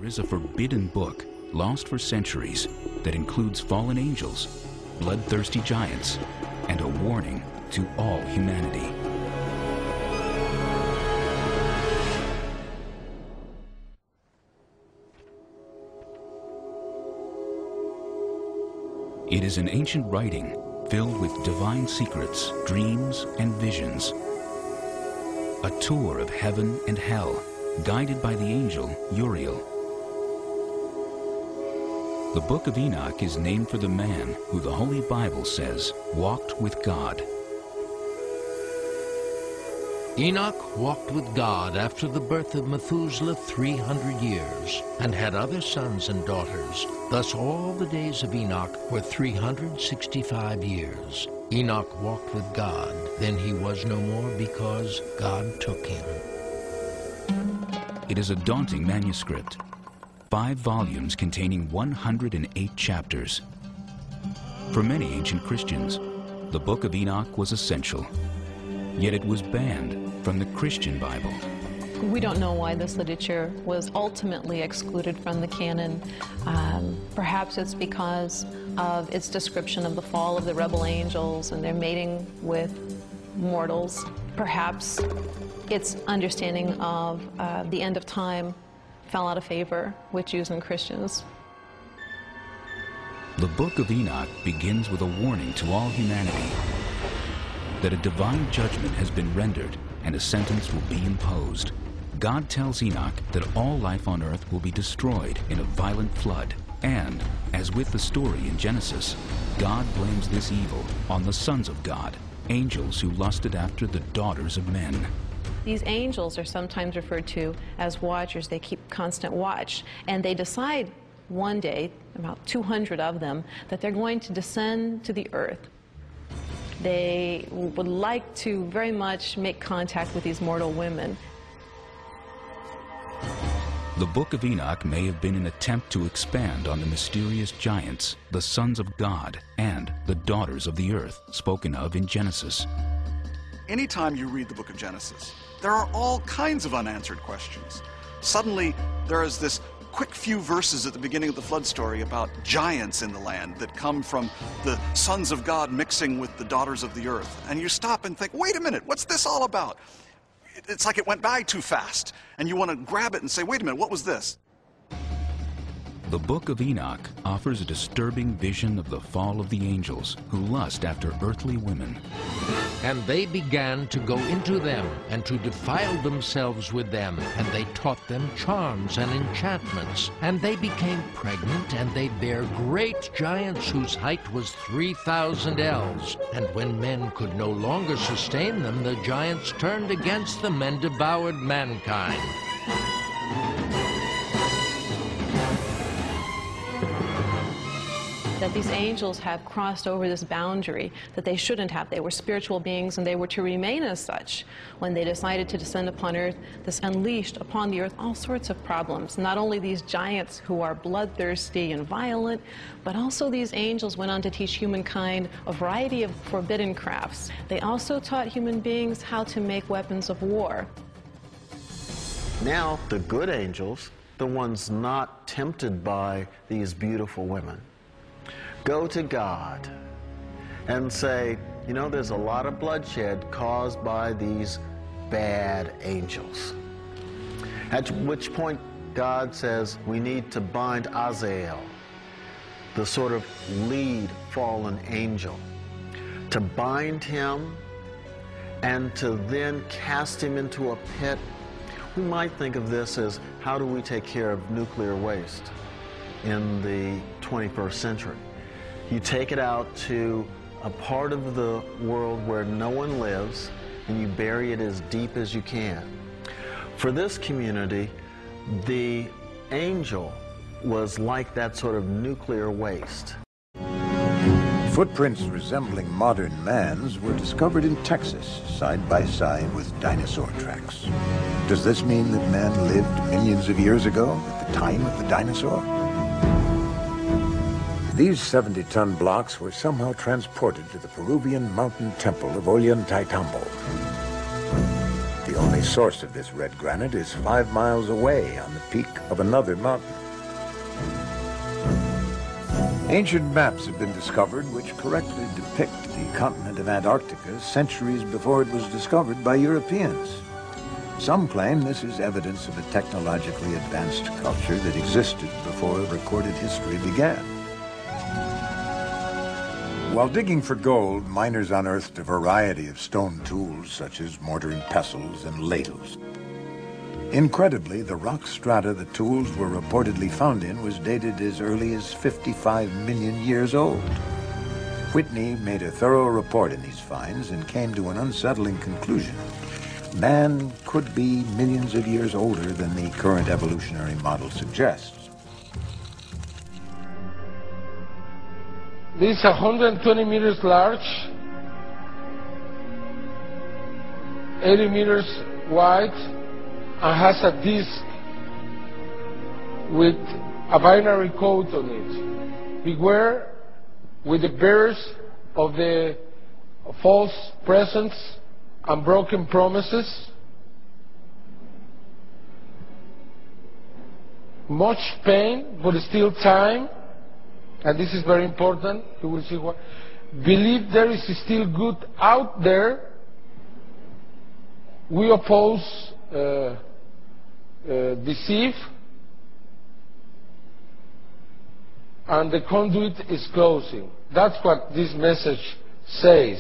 is a forbidden book, lost for centuries, that includes fallen angels, bloodthirsty giants, and a warning to all humanity. It is an ancient writing filled with divine secrets, dreams, and visions. A tour of heaven and hell, guided by the angel Uriel. The Book of Enoch is named for the man who the Holy Bible says walked with God. Enoch walked with God after the birth of Methuselah 300 years, and had other sons and daughters. Thus all the days of Enoch were 365 years. Enoch walked with God, then he was no more because God took him. It is a daunting manuscript, 5 volumes containing 108 chapters. For many ancient Christians, the Book of Enoch was essential, yet it was banned from the Christian Bible. We don't know why this literature was ultimately excluded from the canon. Perhaps it's because of its description of the fall of the rebel angels and their mating with mortals. Perhaps its understanding of the end of time fell out of favor with Jews and Christians. The Book of Enoch begins with a warning to all humanity that a divine judgment has been rendered and a sentence will be imposed. God tells Enoch that all life on earth will be destroyed in a violent flood. And, as with the story in Genesis, God blames this evil on the sons of God, angels who lusted after the daughters of men. These angels are sometimes referred to as watchers. They keep constant watch, and they decide one day, about 200 of them, that they're going to descend to the earth. They would like to very much make contact with these mortal women. The Book of Enoch may have been an attempt to expand on the mysterious giants, the sons of God, and the daughters of the earth, spoken of in Genesis. Anytime you read the book of Genesis, there are all kinds of unanswered questions. Suddenly, there is this quick few verses at the beginning of the flood story about giants in the land that come from the sons of God mixing with the daughters of the earth. And you stop and think, wait a minute, what's this all about? It's like it went by too fast, and you want to grab it and say, wait a minute, what was this? The Book of Enoch offers a disturbing vision of the fall of the angels who lust after earthly women. And they began to go into them and to defile themselves with them, and they taught them charms and enchantments. And they became pregnant, and they bare great giants whose height was 3,000 ells. And when men could no longer sustain them, the giants turned against them and devoured mankind. That these angels have crossed over this boundary that they shouldn't have. They were spiritual beings, and they were to remain as such. When they decided to descend upon earth, this unleashed upon the earth all sorts of problems. Not only these giants who are bloodthirsty and violent, but also these angels went on to teach humankind a variety of forbidden crafts. They also taught human beings how to make weapons of war. Now, the good angels, the ones not tempted by these beautiful women, go to God and say, you know, there's a lot of bloodshed caused by these bad angels. At which point God says we need to bind Azazel, the sort of lead fallen angel, to bind him and to then cast him into a pit. We might think of this as, how do we take care of nuclear waste in the 21st century? You take it out to a part of the world where no one lives, and you bury it as deep as you can. For this community, the angel was like that sort of nuclear waste. Footprints resembling modern man's were discovered in Texas, side by side with dinosaur tracks. Does this mean that man lived millions of years ago, at the time of the dinosaur? These 70-ton blocks were somehow transported to the Peruvian mountain temple of Ollantaytambo. The only source of this red granite is 5 miles away on the peak of another mountain. Ancient maps have been discovered which correctly depict the continent of Antarctica centuries before it was discovered by Europeans. Some claim this is evidence of a technologically advanced culture that existed before recorded history began. While digging for gold, miners unearthed a variety of stone tools such as mortar and pestles and ladles. Incredibly, the rock strata the tools were reportedly found in was dated as early as 55 million years old. Whitney made a thorough report in these finds and came to an unsettling conclusion. Man could be millions of years older than the current evolutionary model suggests. This is 120 meters large, 80 meters wide, and has a disc with a binary code on it. Beware with the bearers of the false presents and broken promises. Much pain, but still time. And this is very important. You will see what. Believe there is still good out there. We oppose deceive, and the conduit is closing. That's what this message says.